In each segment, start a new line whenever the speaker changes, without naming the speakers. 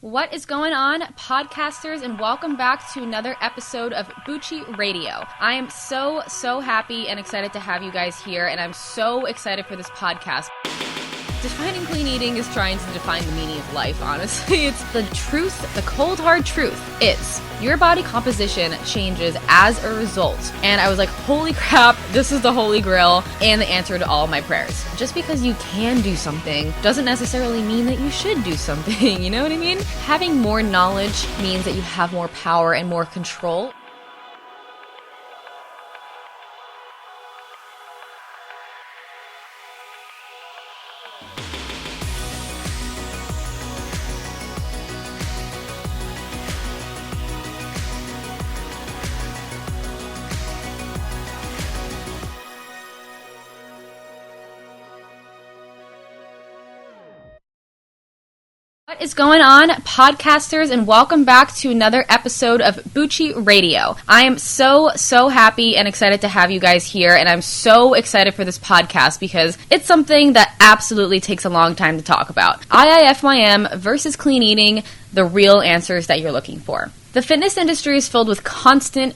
What is going on, podcasters, and welcome back to another episode of Bucci Radio. I am so happy and excited to have you guys here, and I'm so excited for this podcast. Defining clean eating is trying to define the meaning of life, honestly. It's the truth, the cold hard truth is your body composition changes as a result. And I was like, holy crap, this is the holy grail and the answer to all my prayers. Just because you can do something doesn't necessarily mean that you should do something, you know what I mean? Having more knowledge means that you have more power and more control. What is going on, podcasters, and welcome back to another episode of Bucci Radio. I am so happy and excited to have you guys here, and I'm so excited for this podcast because it's something that absolutely takes a long time to talk about. IIFYM versus clean eating, the real answers that you're looking for. The fitness industry is filled with constant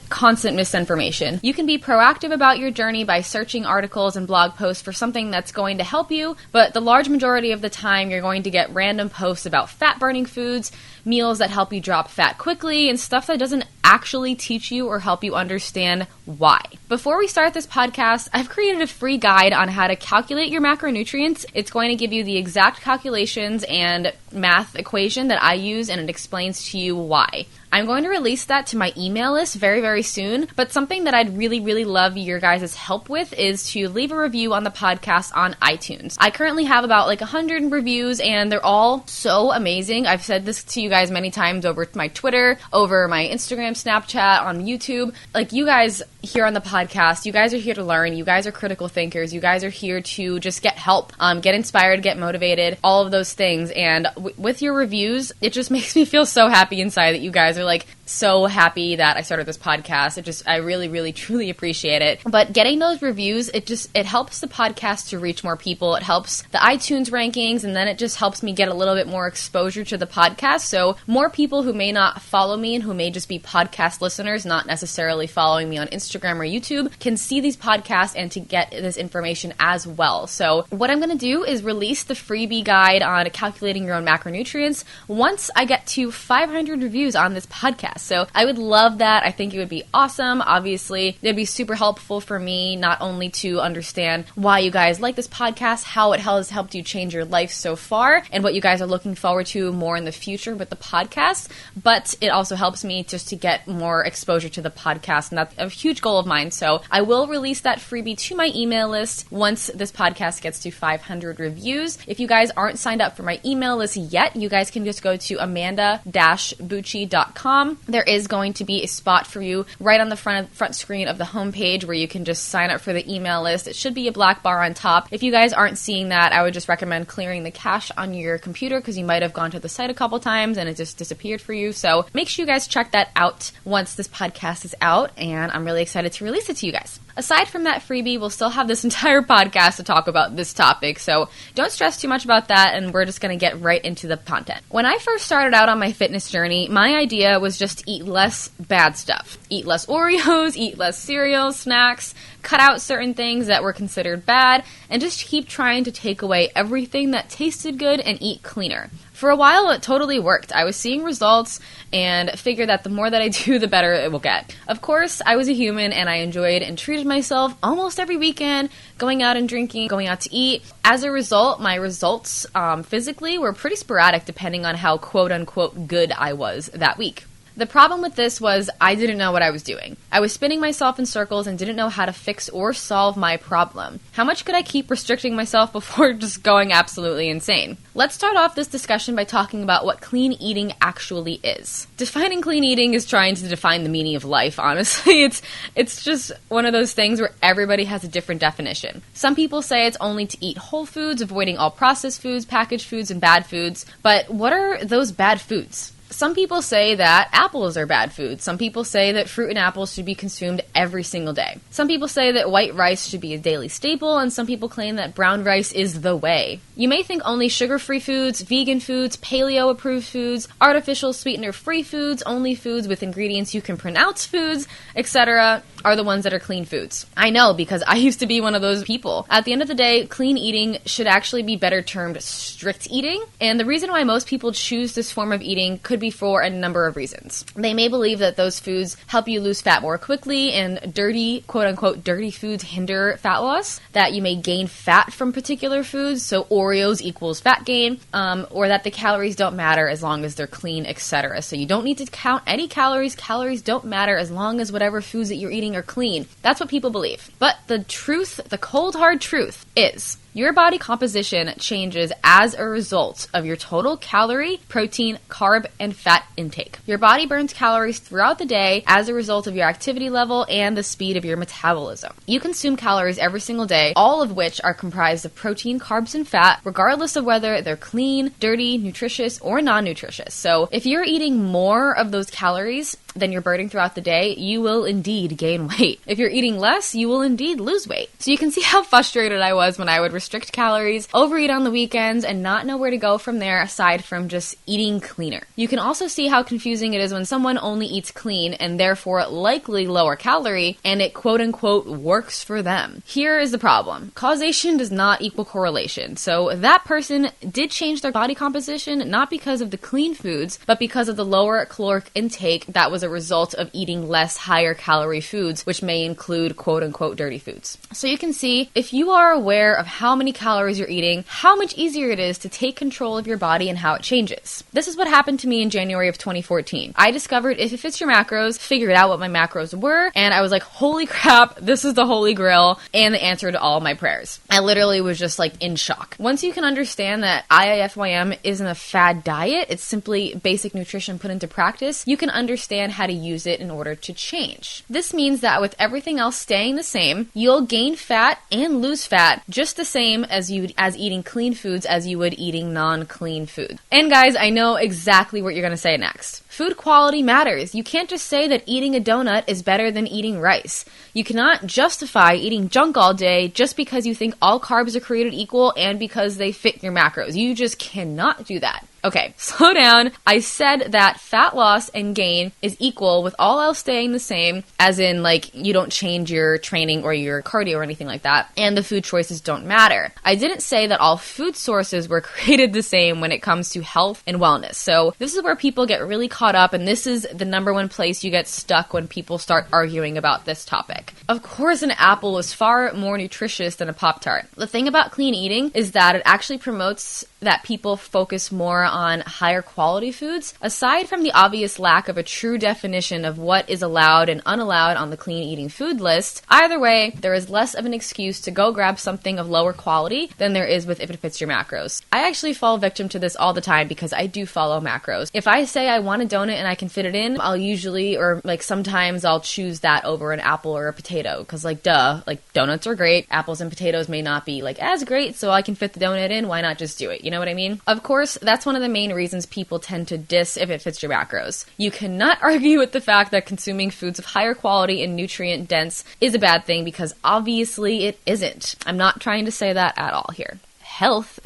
misinformation. You can be proactive about your journey by searching articles and blog posts for something that's going to help you, but the large majority of the time you're going to get random posts about fat-burning foods, meals that help you drop fat quickly, and stuff that doesn't actually teach you or help you understand why. Before we start this podcast, I've created a free guide on how to calculate your macronutrients. It's going to give you the exact calculations and math equation that I use, and it explains to you why. I'm going to release that to my email list very soon, but something that I'd really love your guys' help with is to leave a review on the podcast on iTunes. I currently have about 100 reviews, and they're all so amazing. I've said this to you guys many times over my Twitter, over my Instagram, Snapchat, on YouTube. You guys here on the podcast, you guys are here to learn. You guys are critical thinkers. You guys are here to just get help, get inspired, get motivated, all of those things. And with your reviews, it just makes me feel so happy inside that you guys are so happy that I started this podcast. I really truly appreciate it. But getting those reviews, it helps the podcast to reach more people. It helps the iTunes rankings, and then it just helps me get a little bit more exposure to the podcast. So more people who may not follow me and who may just be podcast listeners, not necessarily following me on Instagram or YouTube, can see these podcasts and to get this information as well. So what I'm going to do is release the freebie guide on calculating your own macronutrients once I get to 500 reviews on this podcast. So I would love that. I think it would be awesome. Obviously, it'd be super helpful for me not only to understand why you guys like this podcast, how it has helped you change your life so far, and what you guys are looking forward to more in the future with the podcast, but it also helps me just to get more exposure to the podcast, and that's a huge goal of mine. So I will release that freebie to my email list once this podcast gets to 500 reviews. If you guys aren't signed up for my email list yet, you guys can just go to amanda-bucci.com. There is going to be a spot for you right on the front screen of the homepage where you can just sign up for the email list. It should be a black bar on top. If you guys aren't seeing that, I would just recommend clearing the cache on your computer because you might have gone to the site a couple times and it just disappeared for you. So make sure you guys check that out once this podcast is out, and I'm really excited to release it to you guys. Aside from that freebie, we'll still have this entire podcast to talk about this topic, so don't stress too much about that, and we're just going to get right into the content. When I first started out on my fitness journey, my idea was just to eat less bad stuff. Eat less Oreos, eat less cereal, snacks, cut out certain things that were considered bad, and just keep trying to take away everything that tasted good and eat cleaner. For a while, it totally worked. I was seeing results and figured that the more that I do, the better it will get. Of course, I was a human and I enjoyed and treated myself almost every weekend, going out and drinking, going out to eat. As a result, my results physically were pretty sporadic depending on how quote-unquote good I was that week. The problem with this was I didn't know what I was doing. I was spinning myself in circles and didn't know how to fix or solve my problem. How much could I keep restricting myself before just going absolutely insane? Let's start off this discussion by talking about what clean eating actually is. Defining clean eating is trying to define the meaning of life, honestly. It's just one of those things where everybody has a different definition. Some people say it's only to eat whole foods, avoiding all processed foods, packaged foods, and bad foods. But what are those bad foods? Some people say that apples are bad food. Some people say that fruit and apples should be consumed every single day. Some people say that white rice should be a daily staple, and some people claim that brown rice is the way. You may think only sugar-free foods, vegan foods, paleo-approved foods, artificial sweetener-free foods, only foods with ingredients you can pronounce foods, etc. are the ones that are clean foods. I know, because I used to be one of those people. At the end of the day, clean eating should actually be better termed strict eating, and the reason why most people choose this form of eating could be for a number of reasons. They may believe that those foods help you lose fat more quickly, and dirty, quote-unquote, dirty foods hinder fat loss, that you may gain fat from particular foods, so Oreos equals fat gain, or that the calories don't matter as long as they're clean, etc. So you don't need to count any calories. Calories don't matter as long as whatever foods that you're eating are clean. That's what people believe. But the truth, the cold hard truth is, your body composition changes as a result of your total calorie, protein, carb, and fat intake. Your body burns calories throughout the day as a result of your activity level and the speed of your metabolism. You consume calories every single day, all of which are comprised of protein, carbs, and fat, regardless of whether they're clean, dirty, nutritious, or non-nutritious. So if you're eating more of those calories than you're burning throughout the day, you will indeed gain weight. If you're eating less, you will indeed lose weight. So you can see how frustrated I was when I would restrict calories, overeat on the weekends, and not know where to go from there aside from just eating cleaner. You can also see how confusing it is when someone only eats clean and therefore likely lower calorie, and it quote-unquote works for them. Here is the problem. Causation does not equal correlation. So that person did change their body composition not because of the clean foods, but because of the lower caloric intake that was a result of eating less higher calorie foods, which may include quote-unquote dirty foods. So you can see, if you are aware of how many calories you're eating, how much easier it is to take control of your body and how it changes. This is what happened to me in January of 2014. I discovered If It Fits Your Macros, figured out what my macros were, and I was like, holy crap, this is the holy grail, and the answer to all my prayers. I literally was just like in shock. Once you can understand that IIFYM isn't a fad diet, it's simply basic nutrition put into practice, you can understand how to use it in order to change. This means that with everything else staying the same, you'll gain fat and lose fat just the same as eating clean foods as you would eating non-clean food. And guys, I know exactly what you're going to say next. Food quality matters. You can't just say that eating a donut is better than eating rice. You cannot justify eating junk all day just because you think all carbs are created equal and because they fit your macros. You just cannot do that. Okay, slow down. I said that fat loss and gain is equal with all else staying the same, as in like you don't change your training or your cardio or anything like that, and the food choices don't matter. I didn't say that all food sources were created the same when it comes to health and wellness. So this is where people get really caught up, and this is the number one place you get stuck when people start arguing about this topic. Of course, an apple is far more nutritious than a Pop-Tart. The thing about clean eating is that it actually promotes that people focus more on higher quality foods. Aside from the obvious lack of a true definition of what is allowed and unallowed on the clean eating food list, either way, there is less of an excuse to go grab something of lower quality than there is with If It Fits Your Macros. I actually fall victim to this all the time because I do follow macros. If I say I want a donut and I can fit it in, I'll usually, or like sometimes I'll choose that over an apple or a potato, because like duh, like donuts are great, apples and potatoes may not be like as great, so I can fit the donut in, why not just do it? You know what I mean? Of course, that's one of the main reasons people tend to diss If It Fits Your Macros. You cannot argue with the fact that consuming foods of higher quality and nutrient dense is a bad thing, because obviously it isn't. I'm not trying to say that at all here. Health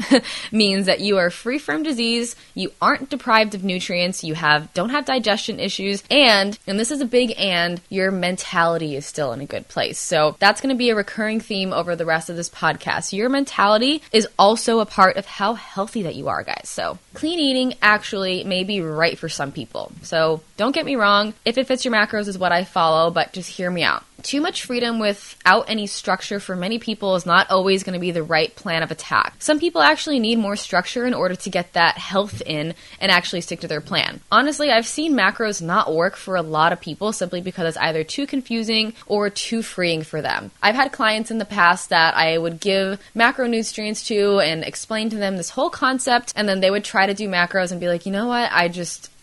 means that you are free from disease, you aren't deprived of nutrients, you don't have digestion issues, and this is a big and, your mentality is still in a good place. So that's going to be a recurring theme over the rest of this podcast. Your mentality is also a part of how healthy that you are, guys. So clean eating actually may be right for some people. So don't get me wrong, If It Fits Your Macros is what I follow, but just hear me out. Too much freedom without any structure for many people is not always going to be the right plan of attack. Some people actually need more structure in order to get that health in and actually stick to their plan. Honestly, I've seen macros not work for a lot of people simply because it's either too confusing or too freeing for them. I've had clients in the past that I would give macronutrients to and explain to them this whole concept, and then they would try to do macros and be like, you know what,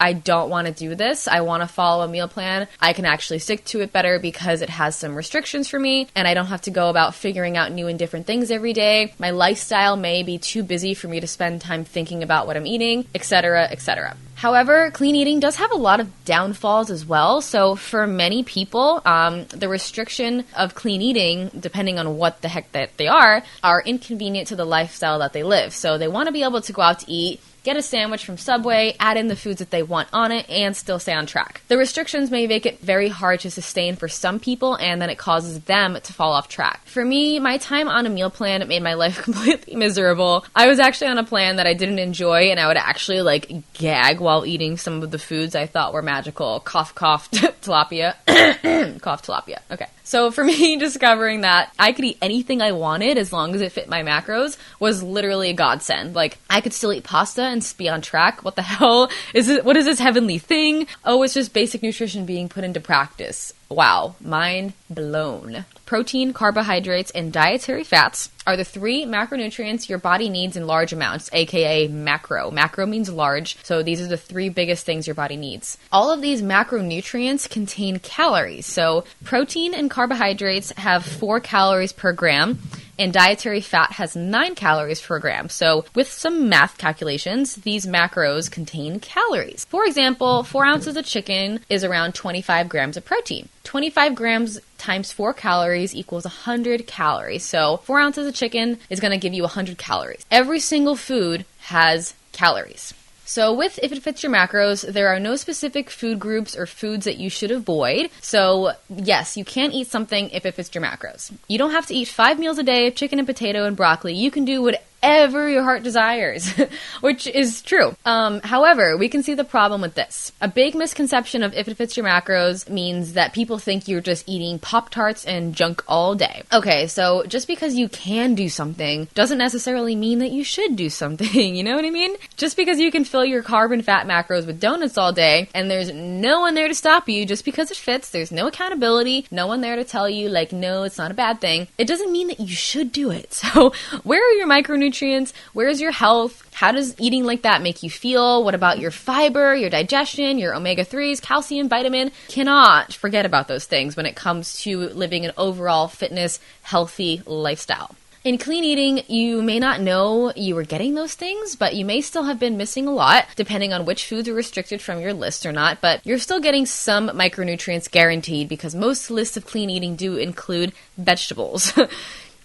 I don't want to do this. I want to follow a meal plan. I can actually stick to it better because it has some restrictions for me and I don't have to go about figuring out new and different things every day. My lifestyle may be too busy for me to spend time thinking about what I'm eating, etc., etc. However, clean eating does have a lot of downfalls as well. So for many people, the restriction of clean eating, depending on what the heck that they are inconvenient to the lifestyle that they live. So they want to be able to go out to eat, get a sandwich from Subway, add in the foods that they want on it, and still stay on track. The restrictions may make it very hard to sustain for some people, and then it causes them to fall off track. For me, my time on a meal plan made my life completely miserable. I was actually on a plan that I didn't enjoy, and I would actually gag while eating some of the foods I thought were magical. Cough, cough, tilapia. Cough, tilapia. Okay. So for me, discovering that I could eat anything I wanted as long as it fit my macros was literally a godsend. I could still eat pasta and be on track. What the hell is it? What is this heavenly thing? Oh, it's just basic nutrition being put into practice. Wow, mind blown. Protein, carbohydrates, and dietary fats are the 3 macronutrients your body needs in large amounts, aka macro. Macro means large, so these are the 3 biggest things your body needs. All of these macronutrients contain calories. So protein and carbohydrates have 4 calories per gram, and dietary fat has 9 calories per gram. So with some math calculations, these macros contain calories. For example, 4 ounces of chicken is around 25 grams of protein. 25 grams times 4 calories equals 100 calories. So 4 ounces of chicken is going to give you 100 calories. Every single food has calories. So if it fits your macros, there are no specific food groups or foods that you should avoid. So yes, you can eat something if it fits your macros. You don't have to eat 5 meals a day of chicken and potato and broccoli. You can do whatever your heart desires, which is true. However, we can see the problem with this. A big misconception of if it fits your macros means that people think you're just eating Pop-Tarts and junk all day. Okay, so just because you can do something doesn't necessarily mean that you should do something, you know what I mean? Just because you can fill your carb and fat macros with donuts all day and there's no one there to stop you just because it fits, there's no accountability, no one there to tell you no, it's not a bad thing, it doesn't mean that you should do it. So where are your micronutrients? Where's your health? How does eating like that make you feel? What about your fiber, your digestion, your omega-3s, calcium, vitamin? Cannot forget about those things when it comes to living an overall fitness, healthy lifestyle. In clean eating, you may not know you were getting those things, but you may still have been missing a lot, depending on which foods are restricted from your list or not, but you're still getting some micronutrients guaranteed because most lists of clean eating do include vegetables.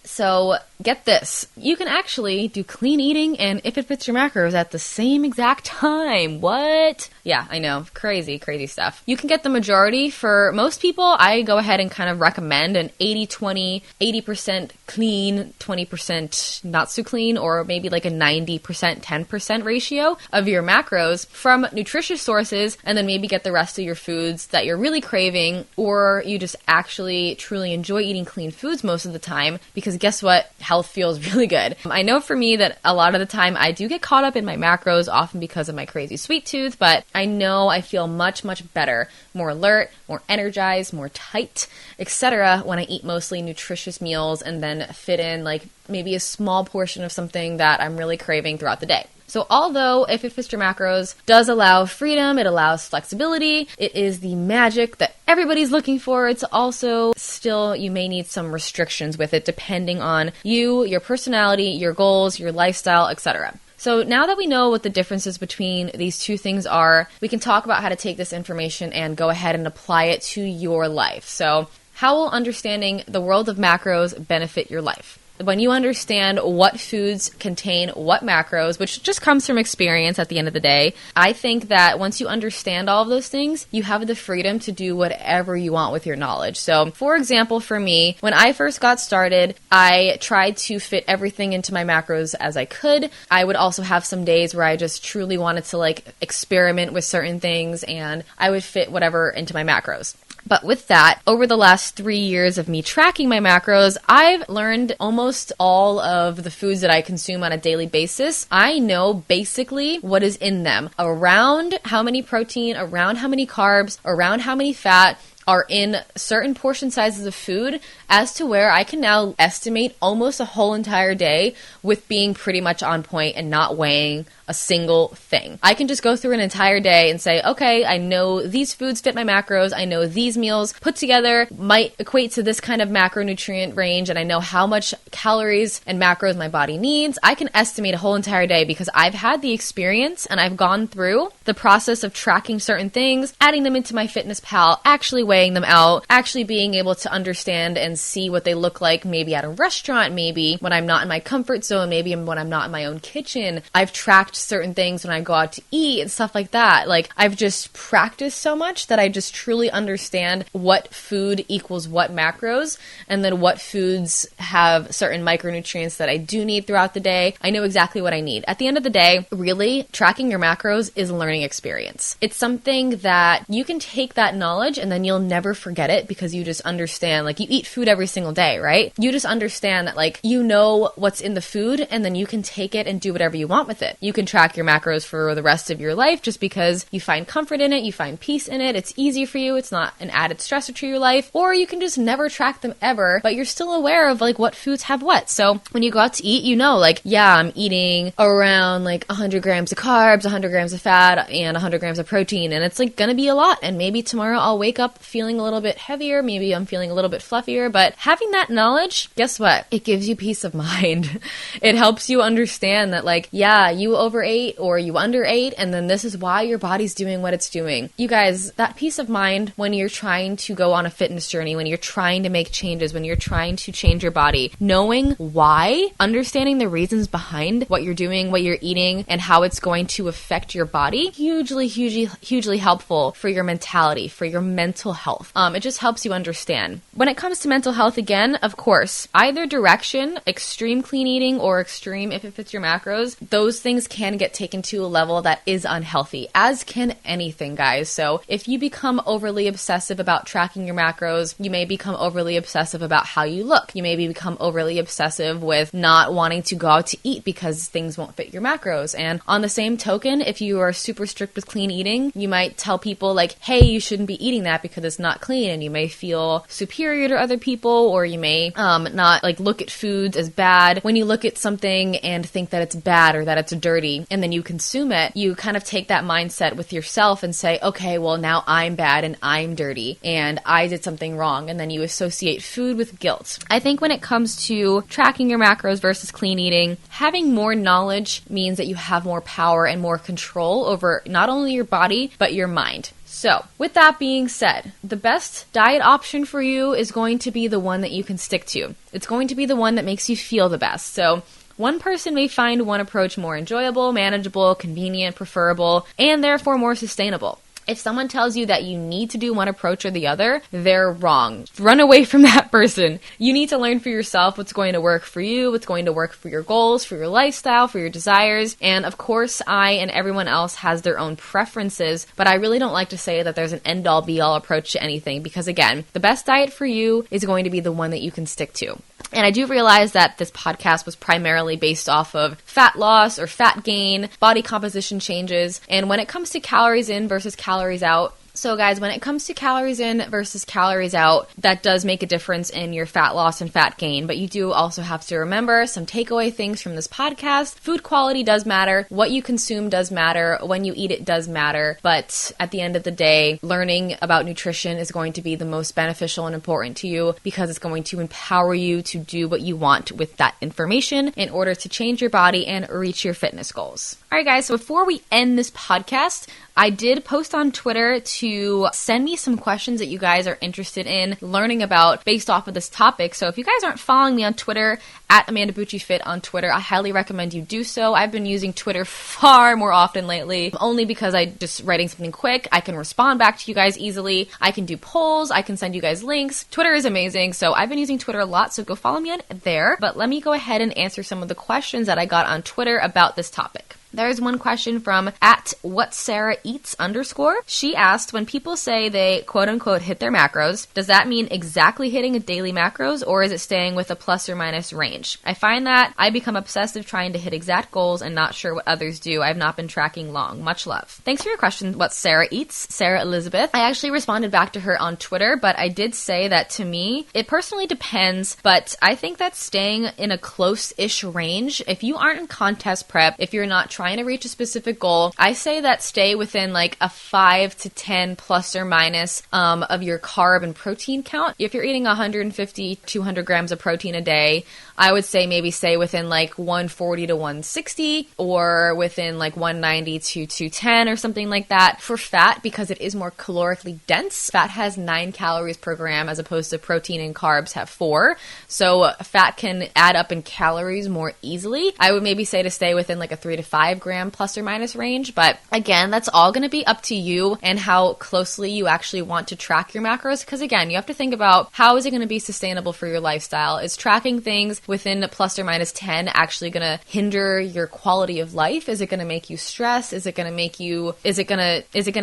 So get this, you can actually do clean eating and if it fits your macros at the same exact time. What? Yeah, I know. Crazy stuff. You can get the majority. For most people, I go ahead and kind of recommend an 80-20, 80% clean, 20% not so clean, or maybe a 90%, 10% ratio of your macros from nutritious sources, and then maybe get the rest of your foods that you're really craving, or you just actually truly enjoy eating clean foods most of the time, because guess what? Health feels really good. I know for me that a lot of the time I do get caught up in my macros, often because of my crazy sweet tooth, but I know I feel much, much better, more alert, more energized, more tight, etc. when I eat mostly nutritious meals and then fit in maybe a small portion of something that I'm really craving throughout the day. So although if it fits your macros does allow freedom, it allows flexibility, it is the magic that everybody's looking for, it's also still, you may need some restrictions with it depending on you, your personality, your goals, your lifestyle, etc. So now that we know what the differences between these two things are, we can talk about how to take this information and go ahead and apply it to your life. So how will understanding the world of macros benefit your life? When you understand what foods contain what macros, which just comes from experience at the end of the day, I think that once you understand all of those things, you have the freedom to do whatever you want with your knowledge. So, for example, for me, when I first got started, I tried to fit everything into my macros as I could. I would also have some days where I just truly wanted to experiment with certain things, and I would fit whatever into my macros. But with that, over the last 3 years of me tracking my macros, I've learned almost all of the foods that I consume on a daily basis. I know basically what is in them, around how many protein, around how many carbs, around how many fat, are in certain portion sizes of food as to where I can now estimate almost a whole entire day with being pretty much on point and not weighing a single thing. I can just go through an entire day and say, okay, I know these foods fit my macros. I know these meals put together might equate to this kind of macronutrient range, and I know how much calories and macros my body needs. I can estimate a whole entire day because I've had the experience and I've gone through the process of tracking certain things, adding them into MyFitnessPal, actually weighing them out, actually being able to understand and see what they look like maybe at a restaurant, maybe when I'm not in my comfort zone, maybe when I'm not in my own kitchen. I've tracked certain things when I go out to eat and stuff like that. Like, I've just practiced so much that I just truly understand what food equals what macros, and then what foods have certain micronutrients that I do need throughout the day. I know exactly what I need. At the end of the day, really, tracking your macros is a learning experience. It's something that you can take that knowledge and then you'll never forget it because you just understand, like, you eat food every single day, right? You just understand that, like, you know what's in the food and then you can take it and do whatever you want with it. You can track your macros for the rest of your life just because you find comfort in it, you find peace in it, it's easy for you, it's not an added stressor to your life, or you can just never track them ever, but you're still aware of like what foods have what. So when you go out to eat, you know, like, yeah, I'm eating around like 100 grams of carbs, 100 grams of fat, and 100 grams of protein, and it's like gonna be a lot, and maybe tomorrow I'll wake up feeling a little bit heavier, maybe I'm feeling a little bit fluffier, but having that knowledge, guess what? It gives you peace of mind. It helps you understand that, like, yeah, you overate or you underate, and then this is why your body's doing what it's doing. You guys, that peace of mind when you're trying to go on a fitness journey, when you're trying to make changes, when you're trying to change your body, knowing why, understanding the reasons behind what you're doing, what you're eating, and how it's going to affect your body, hugely helpful for your mentality, for your mental health. It just helps you understand. When it comes to mental health, again, of course, either direction, extreme clean eating or extreme if it fits your macros, those things can get taken to a level that is unhealthy, as can anything, guys. So if you become overly obsessive about tracking your macros, you may become overly obsessive about how you look. You may become overly obsessive with not wanting to go out to eat because things won't fit your macros. And on the same token, if you are super strict with clean eating, you might tell people like, hey, you shouldn't be eating that because it's not clean, and you may feel superior to other people, or you may not like look at foods as bad. When you look at something and think that it's bad or that it's dirty, and then you consume it, you kind of take that mindset with yourself and say, okay, well, now I'm bad and I'm dirty and I did something wrong, and then you associate food with guilt. I think when it comes to tracking your macros versus clean eating, having more knowledge means that you have more power and more control over not only your body, but your mind. So, with that being said, the best diet option for you is going to be the one that you can stick to. It's going to be the one that makes you feel the best. So, one person may find one approach more enjoyable, manageable, convenient, preferable, and therefore more sustainable. If someone tells you that you need to do one approach or the other, they're wrong. Run away from that person. You need to learn for yourself what's going to work for you, what's going to work for your goals, for your lifestyle, for your desires. And of course, I and everyone else has their own preferences, but I really don't like to say that there's an end-all be-all approach to anything because, again, the best diet for you is going to be the one that you can stick to. And I do realize that this podcast was primarily based off of fat loss or fat gain, body composition changes, and when it comes to calories in versus calories out, so guys, when it comes to calories in versus calories out, that does make a difference in your fat loss and fat gain, but you do also have to remember some takeaway things from this podcast. Food quality does matter. What you consume does matter. When you eat it does matter. But at the end of the day, learning about nutrition is going to be the most beneficial and important to you because it's going to empower you to do what you want with that information in order to change your body and reach your fitness goals. All right, guys, so before we end this podcast, I did post on Twitter to send me some questions that you guys are interested in learning about based off of this topic. So if you guys aren't following me on Twitter, at Amanda Bucci Fit on Twitter, I highly recommend you do so. I've been using Twitter far more often lately, only because I just writing something quick. I can respond back to you guys easily. I can do polls. I can send you guys links. Twitter is amazing. So I've been using Twitter a lot, so go follow me on there. But let me go ahead and answer some of the questions that I got on Twitter about this topic. There's one question from @whatsaraheats_. She asked, when people say they quote unquote hit their macros, does that mean exactly hitting a daily macros, or is it staying with a plus or minus range? I find that I become obsessive trying to hit exact goals and not sure what others do. I've not been tracking long. Much love. Thanks for your question, What Sarah Eats, Sarah Elizabeth. I actually responded back to her on Twitter, but I did say that to me, it personally depends, but I think that staying in a close-ish range, if you aren't in contest prep, if you're not trying to reach a specific goal, I say that stay within like a 5 to 10 plus or minus of your carb and protein count. If you're eating 150, 200 grams of protein a day, I would say maybe stay within like 140 to 160 or within like 190 to 210 or something like that. For fat, because it is more calorically dense, fat has 9 calories per gram as opposed to protein and carbs have 4. So fat can add up in calories more easily. I would maybe say to stay within like a 3 to 5 gram plus or minus range. But again, that's all going to be up to you and how closely you actually want to track your macros. Because again, you have to think about how is it going to be sustainable for your lifestyle? Is tracking things within plus or minus 10 actually going to hinder your quality of life? Is it going to make you stress? Is it going to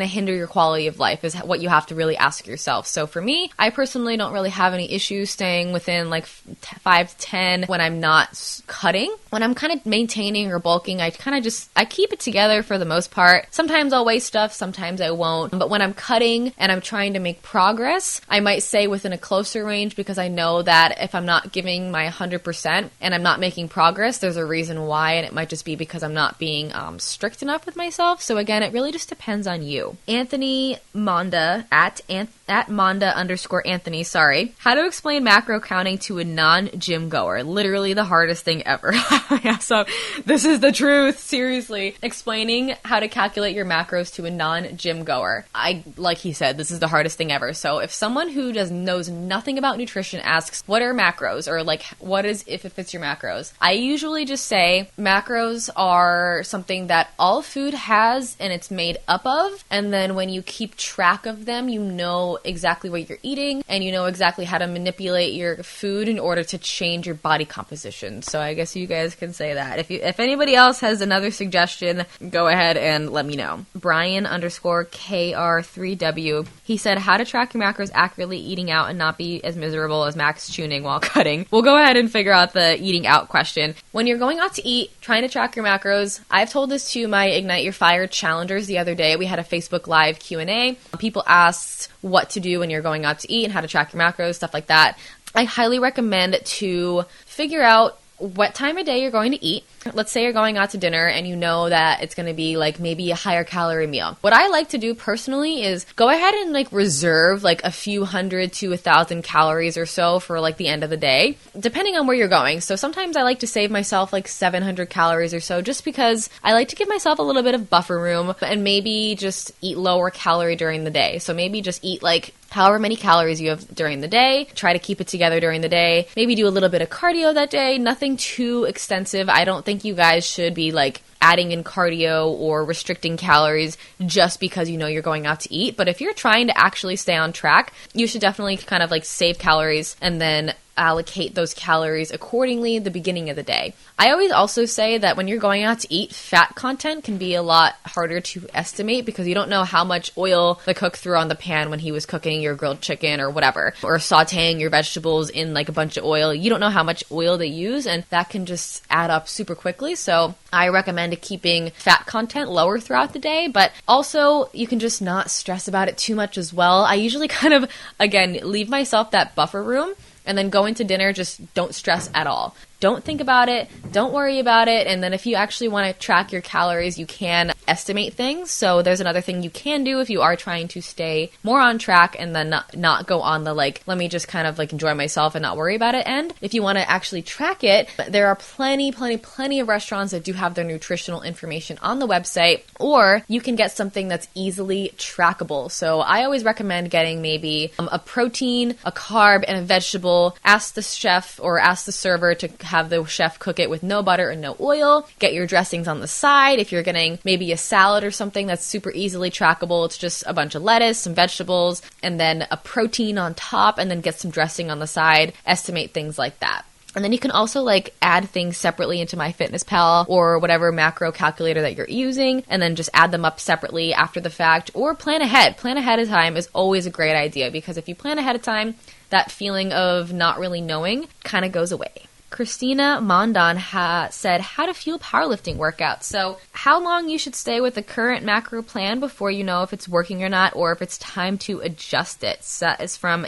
hinder your quality of life is what you have to really ask yourself. So for me, I personally don't really have any issues staying within like 5 to 10 when I'm not cutting. When I'm kind of maintaining or bulking, I keep it together for the most part. Sometimes I'll weigh stuff, sometimes I won't. But when I'm cutting and I'm trying to make progress, I might say within a closer range because I know that if I'm not giving my 100% and I'm not making progress, there's a reason why, and it might just be because I'm not being strict enough with myself. So again, it really just depends on you. Anthony Monda at Monda_Anthony, sorry. How to explain macro counting to a non-gym goer. Literally the hardest thing ever. Yeah, so this is the truth. Seriously. Explaining how to calculate your macros to a non-gym goer. Like he said, this is the hardest thing ever. So if someone who knows nothing about nutrition asks, what are macros? Or like, what is if it fits your macros? I usually just say macros are something that all food has and it's made up of. And then when you keep track of them, you know exactly what you're eating and you know exactly how to manipulate your food in order to change your body composition. So I guess you guys can say that. If anybody else has another suggestion, go ahead and let me know. Brian_KR3W. He said, how to track your macros accurately, eating out and not be as miserable as Max tuning while cutting. We'll go ahead and figure out the eating out question. When you're going out to eat, trying to track your macros, I've told this to my Ignite Your Fire challengers the other day. We had a Facebook Live Q&A. People asked what to do when you're going out to eat and how to track your macros, stuff like that. I highly recommend to figure out what time of day you're going to eat. Let's say you're going out to dinner and you know that it's going to be like maybe a higher calorie meal. What I like to do personally is go ahead and like reserve like a few 100 to 1,000 calories or so for like the end of the day, depending on where you're going. So sometimes I like to save myself like 700 calories or so just because I like to give myself a little bit of buffer room and maybe just eat lower calorie during the day. So maybe just eat like however many calories you have during the day. Try to keep it together during the day. Maybe do a little bit of cardio that day. Nothing too extensive. I don't think you guys should be like adding in cardio or restricting calories just because you know you're going out to eat. But if you're trying to actually stay on track, you should definitely kind of like save calories and then allocate those calories accordingly at the beginning of the day. I always also say that when you're going out to eat, fat content can be a lot harder to estimate because you don't know how much oil the cook threw on the pan when he was cooking your grilled chicken or whatever, or sauteing your vegetables in like a bunch of oil. You don't know how much oil they use, and that can just add up super quickly. So I recommend keeping fat content lower throughout the day, but also you can just not stress about it too much as well. I usually kind of, again, leave myself that buffer room and then go into dinner, just don't stress at all. Don't think about it. Don't worry about it. And then if you actually want to track your calories, you can estimate things. So there's another thing you can do if you are trying to stay more on track and then not go on the like, let me just kind of like enjoy myself and not worry about it end. If you want to actually track it, there are plenty of restaurants that do have their nutritional information on the website, or you can get something that's easily trackable. So I always recommend getting maybe a protein, a carb, and a vegetable. Ask the chef or ask the server to have the chef cook it with no butter and no oil. Get your dressings on the side. If you're getting maybe a salad or something that's super easily trackable, it's just a bunch of lettuce, some vegetables, and then a protein on top, and then get some dressing on the side. Estimate things like that. And then you can also like add things separately into MyFitnessPal or whatever macro calculator that you're using, and then just add them up separately after the fact, or plan ahead. Plan ahead of time is always a great idea, because if you plan ahead of time, that feeling of not really knowing kind of goes away. Christina Mondon said how to fuel powerlifting workouts. So how long you should stay with the current macro plan before you know if it's working or not, or if it's time to adjust it. So that is from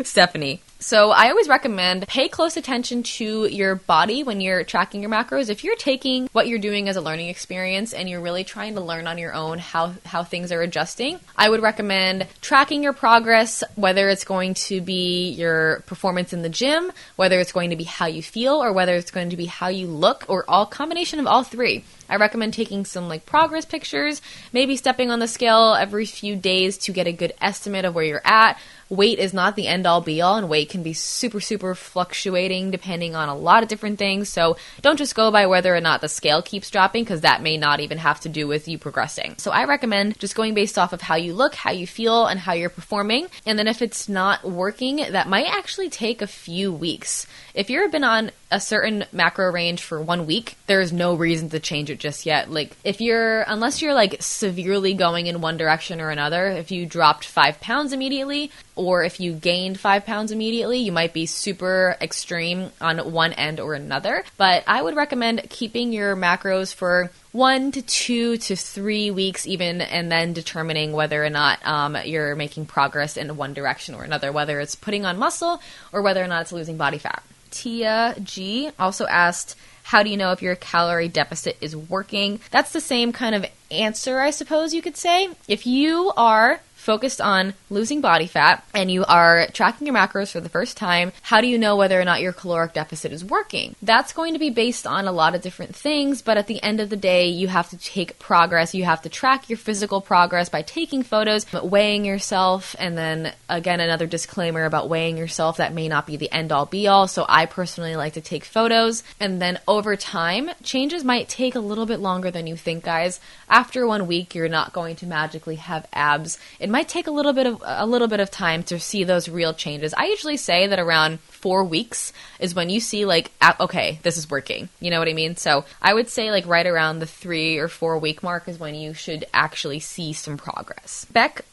Stephanie. So I always recommend pay close attention to your body when you're tracking your macros. If you're taking what you're doing as a learning experience and you're really trying to learn on your own how things are adjusting, I would recommend tracking your progress, whether it's going to be your performance in the gym, whether it's going to be how you feel, or whether it's going to be how you look, or all combination of all three. I recommend taking some like progress pictures, maybe stepping on the scale every few days to get a good estimate of where you're at. Weight is not the end all be all, and weight can be super, super fluctuating depending on a lot of different things. So don't just go by whether or not the scale keeps dropping, because that may not even have to do with you progressing. So I recommend just going based off of how you look, how you feel, and how you're performing. And then if it's not working, that might actually take a few weeks. If you've been on a certain macro range for 1 week, there's no reason to change it just yet. Like unless you're like severely going in one direction or another, if you dropped 5 pounds immediately, or if you gained 5 pounds immediately, you might be super extreme on one end or another. But I would recommend keeping your macros for 1 to 2 to 3 weeks even, and then determining whether or not you're making progress in one direction or another, whether it's putting on muscle or whether or not it's losing body fat. Tia G also asked, how do you know if your calorie deficit is working? That's the same kind of answer, I suppose you could say. If you are focused on losing body fat and you are tracking your macros for the first time, how do you know whether or not your caloric deficit is working? That's going to be based on a lot of different things, but at the end of the day, you have to take progress. You have to track your physical progress by taking photos, weighing yourself, and then again, another disclaimer about weighing yourself, that may not be the end all be all. So I personally like to take photos, and then over time, changes might take a little bit longer than you think, guys. After 1 week, you're not going to magically have abs. It might take a little bit of time to see those real changes. I usually say that around 4 weeks is when you see like, okay, this is working. You know what I mean? So I would say like right around the 3 or 4 week mark is when you should actually see some progress. Becky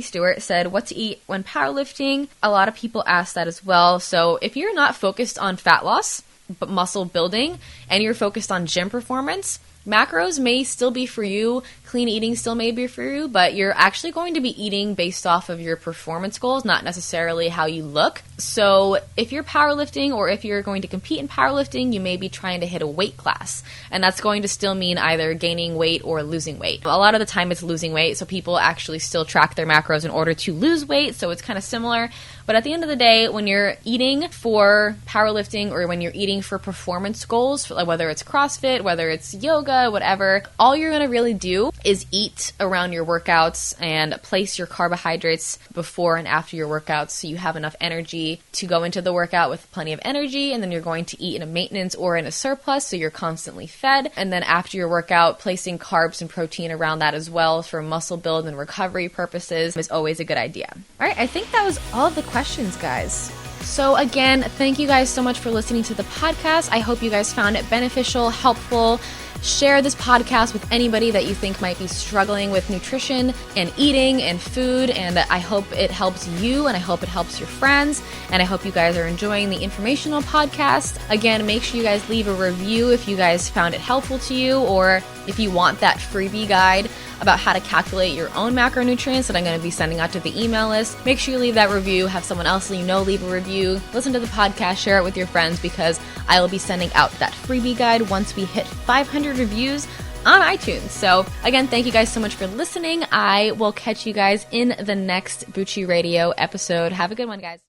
Stewart said, what to eat when powerlifting? A lot of people ask that as well. So if you're not focused on fat loss, but muscle building, and you're focused on gym performance, macros may still be for you, clean eating still may be for you, but you're actually going to be eating based off of your performance goals, not necessarily how you look. So if you're powerlifting, or if you're going to compete in powerlifting, you may be trying to hit a weight class, and that's going to still mean either gaining weight or losing weight. A lot of the time it's losing weight, so people actually still track their macros in order to lose weight, so it's kind of similar. But at the end of the day, when you're eating for powerlifting, or when you're eating for performance goals, whether it's CrossFit, whether it's yoga, whatever, all you're going to really do is eat around your workouts and place your carbohydrates before and after your workouts, so you have enough energy to go into the workout with plenty of energy, and then you're going to eat in a maintenance or in a surplus, so you're constantly fed. And then after your workout, placing carbs and protein around that as well for muscle build and recovery purposes is always a good idea. All right, I think that was all of the questions, guys. So again, thank you guys so much for listening to the podcast. I hope you guys found it beneficial, helpful. Share this podcast with anybody that you think might be struggling with nutrition and eating and food, and I hope it helps you, and I hope it helps your friends, and I hope you guys are enjoying the informational podcast. Again, make sure you guys leave a review if you guys found it helpful to you, or if you want that freebie guide about how to calculate your own macronutrients that I'm going to be sending out to the email list. Make sure you leave that review, have someone else that you know leave a review, listen to the podcast, share it with your friends, because I will be sending out that freebie guide once we hit 500 reviews on iTunes. So again, thank you guys so much for listening. I will catch you guys in the next Bucci Radio episode. Have a good one, guys.